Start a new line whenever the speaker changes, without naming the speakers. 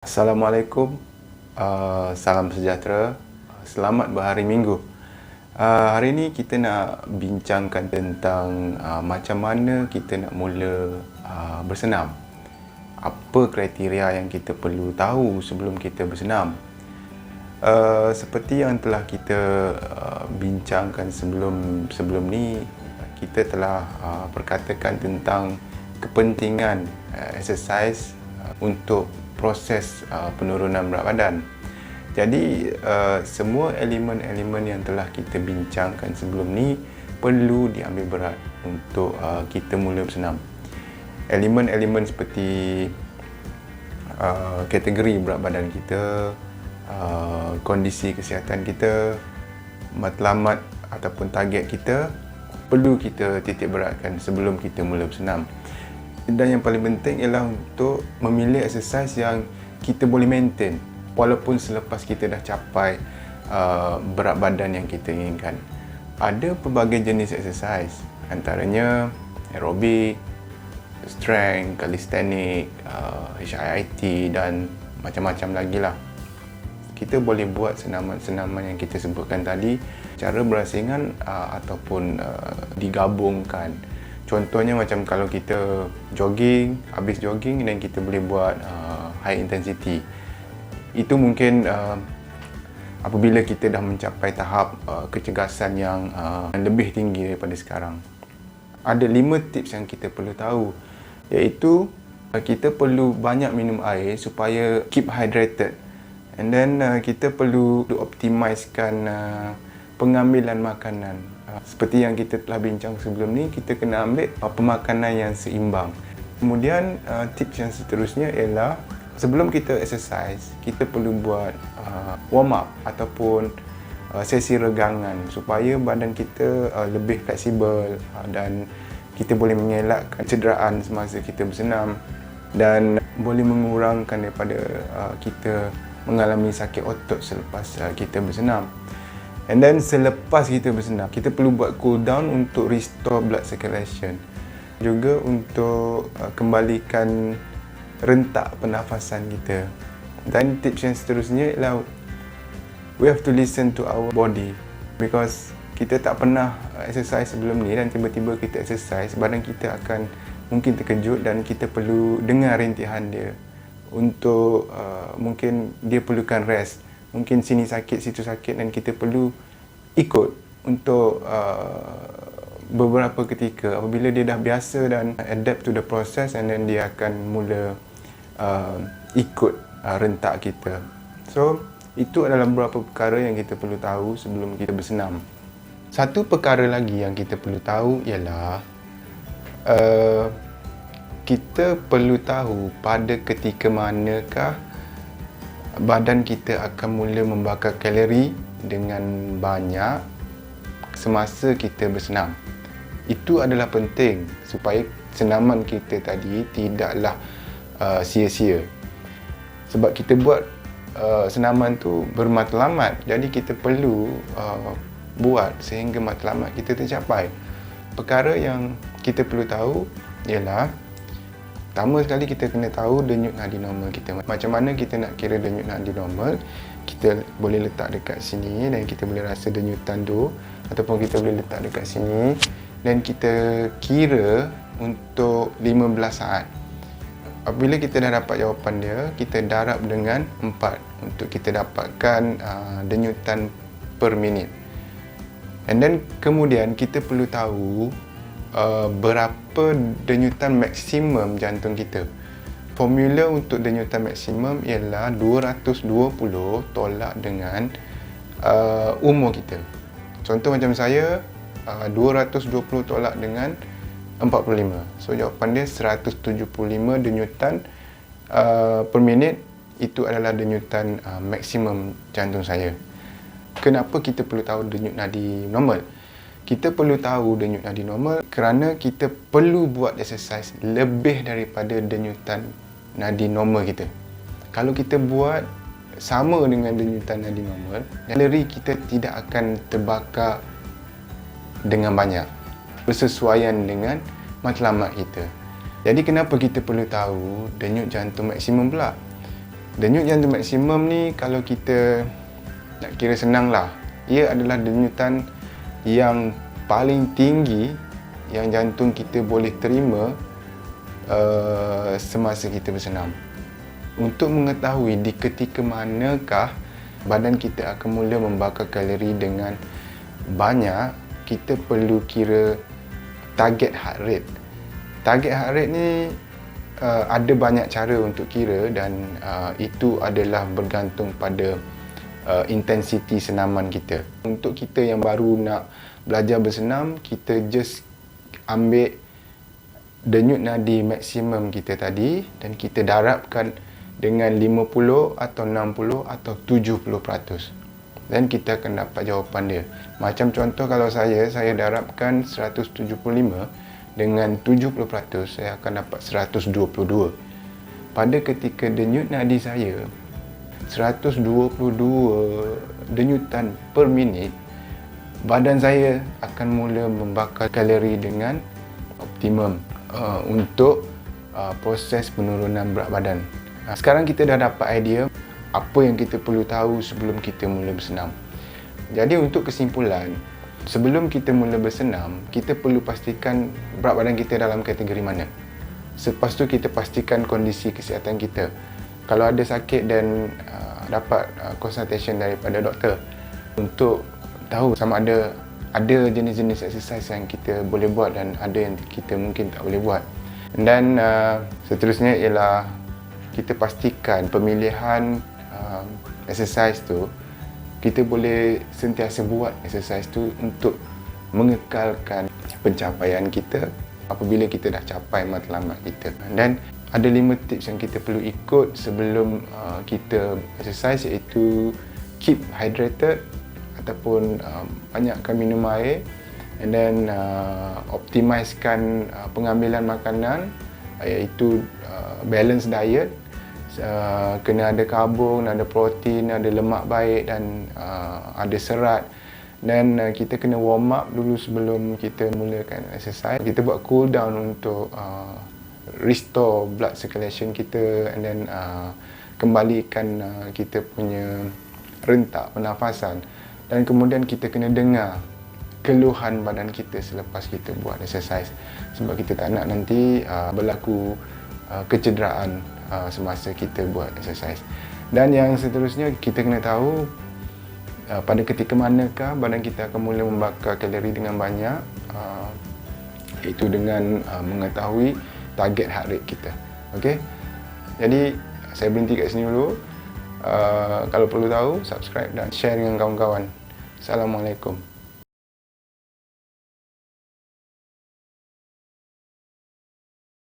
Assalamualaikum, salam sejahtera, selamat berhari Minggu. Hari ini kita nak bincangkan tentang macam mana kita nak mula bersenam. Apa kriteria yang kita perlu tahu sebelum kita bersenam. Seperti yang telah kita bincangkan sebelum ni, kita telah perkatakan tentang kepentingan exercise untuk proses penurunan berat badan. Jadi semua elemen-elemen yang telah kita bincangkan sebelum ni perlu diambil berat untuk kita mula bersenam. Elemen-elemen seperti kategori berat badan kita, kondisi kesihatan kita, matlamat ataupun target kita perlu kita titik beratkan sebelum kita mula bersenam. Dan yang paling penting ialah untuk memilih exercise yang kita boleh maintain walaupun selepas kita dah capai berat badan yang kita inginkan. Ada pelbagai jenis exercise, antaranya aerobik, strength, calisthenics, HIIT dan macam-macam lagi lah. Kita boleh buat senaman-senaman yang kita sebutkan tadi secara berasingan ataupun digabungkan. Contohnya macam kalau kita jogging, habis jogging dan kita boleh buat high intensity. Itu mungkin apabila kita dah mencapai tahap kecergasan yang lebih tinggi daripada sekarang. Ada 5 tips yang kita perlu tahu, iaitu kita perlu banyak minum air supaya keep hydrated. And then kita perlu optimizekan pengambilan makanan. Seperti yang kita telah bincang sebelum ni, kita kena ambil pemakanan yang seimbang. Kemudian tips yang seterusnya ialah sebelum kita exercise, kita perlu buat warm up ataupun sesi regangan supaya badan kita lebih fleksibel dan kita boleh mengelakkan cederaan semasa kita bersenam dan boleh mengurangkan daripada kita mengalami sakit otot selepas kita bersenam. And then selepas kita bersenam, kita perlu buat cool down untuk restore blood circulation. Juga untuk kembalikan rentak pernafasan kita. Dan tips yang seterusnya ialah we have to listen to our body. Because kita tak pernah exercise sebelum ni dan tiba-tiba kita exercise, badan kita akan mungkin terkejut dan kita perlu dengar rintihan dia. Untuk mungkin dia perlukan rest. Mungkin sini sakit, situ sakit dan kita perlu ikut untuk beberapa ketika. Apabila dia dah biasa dan adapt to the process, and then dia akan mula ikut rentak kita. So, itu adalah beberapa perkara yang kita perlu tahu sebelum kita bersenam. Satu perkara lagi yang kita perlu tahu ialah kita perlu tahu pada ketika manakah badan kita akan mula membakar kalori dengan banyak semasa kita bersenam. Itu adalah penting supaya senaman kita tadi tidaklah sia-sia. Sebab kita buat senaman tu bermatlamat, jadi kita perlu buat sehingga matlamat kita tercapai. Perkara yang kita perlu tahu ialah pertama sekali kita kena tahu denyut nadi normal kita. Macam mana kita nak kira denyut nadi normal? Kita boleh letak dekat sini dan kita boleh rasa denyutan tu, ataupun kita boleh letak dekat sini dan kita kira untuk 15 saat. Apabila kita dah dapat jawapan dia, kita darab dengan 4 untuk kita dapatkan denyutan per minit. And then kemudian kita perlu tahu berapa denyutan maksimum jantung kita. Formula untuk denyutan maksimum ialah 220 tolak dengan umur kita. Contoh macam saya, 220 tolak dengan 45. So jawapan dia 175 denyutan per minit. Itu adalah denyutan maksimum jantung saya. Kenapa kita perlu tahu denyut nadi normal? Kita perlu tahu denyut nadi normal kerana kita perlu buat exercise lebih daripada denyutan nadi normal kita. Kalau kita buat sama dengan denyutan nadi normal, kalori kita tidak akan terbakar dengan banyak bersesuaian dengan matlamat kita. Jadi kenapa kita perlu tahu denyut jantung maksimum pula? Denyut jantung maksimum ni kalau kita nak kira senang lah, ia adalah denyutan yang paling tinggi yang jantung kita boleh terima semasa kita bersenam. Untuk mengetahui di ketika manakah badan kita akan mula membakar kalori dengan banyak, kita perlu kira target heart rate. Target heart rate ni ada banyak cara untuk kira dan itu adalah bergantung pada intensiti senaman kita. Untuk kita yang baru nak belajar bersenam, kita just ambil denyut nadi maksimum kita tadi dan kita darabkan dengan 50 atau 60 atau 70%. Dan kita akan dapat jawapan dia. Macam contoh kalau saya darabkan 175 dengan 70%, saya akan dapat 122. Pada ketika denyut nadi saya 122 denyutan per minit, badan saya akan mula membakar kalori dengan optimum untuk proses penurunan berat badan. Sekarang kita dah dapat idea apa yang kita perlu tahu sebelum kita mula bersenam. Jadi untuk kesimpulan, sebelum kita mula bersenam, kita perlu pastikan berat badan kita dalam kategori mana. Selepas tu kita pastikan kondisi kesihatan kita. Kalau ada sakit dan dapat consultation daripada doktor untuk tahu sama ada jenis-jenis exercise yang kita boleh buat dan ada yang kita mungkin tak boleh buat. Dan seterusnya ialah kita pastikan pemilihan exercise tu, kita boleh sentiasa buat exercise tu untuk mengekalkan pencapaian kita apabila kita dah capai matlamat kita. Dan ada 5 tips yang kita perlu ikut sebelum kita exercise, iaitu keep hydrated ataupun banyakkan minum air, and then optimizekan pengambilan makanan, iaitu balance diet. Kena ada karbon, ada protein, ada lemak baik dan ada serat. Dan kita kena warm up dulu sebelum kita mulakan exercise. Kita buat cool down untuk restore blood circulation kita, and then kembalikan kita punya rentak pernafasan. Dan kemudian kita kena dengar keluhan badan kita selepas kita buat exercise, sebab kita tak nak nanti berlaku kecederaan semasa kita buat exercise. Dan yang seterusnya, kita kena tahu pada ketika manakah badan kita akan mula membakar kalori dengan banyak, iaitu dengan mengetahui target heart rate kita. Okey. Jadi saya berhenti kat sini dulu. Kalau perlu tahu, subscribe dan share dengan kawan-kawan. Assalamualaikum.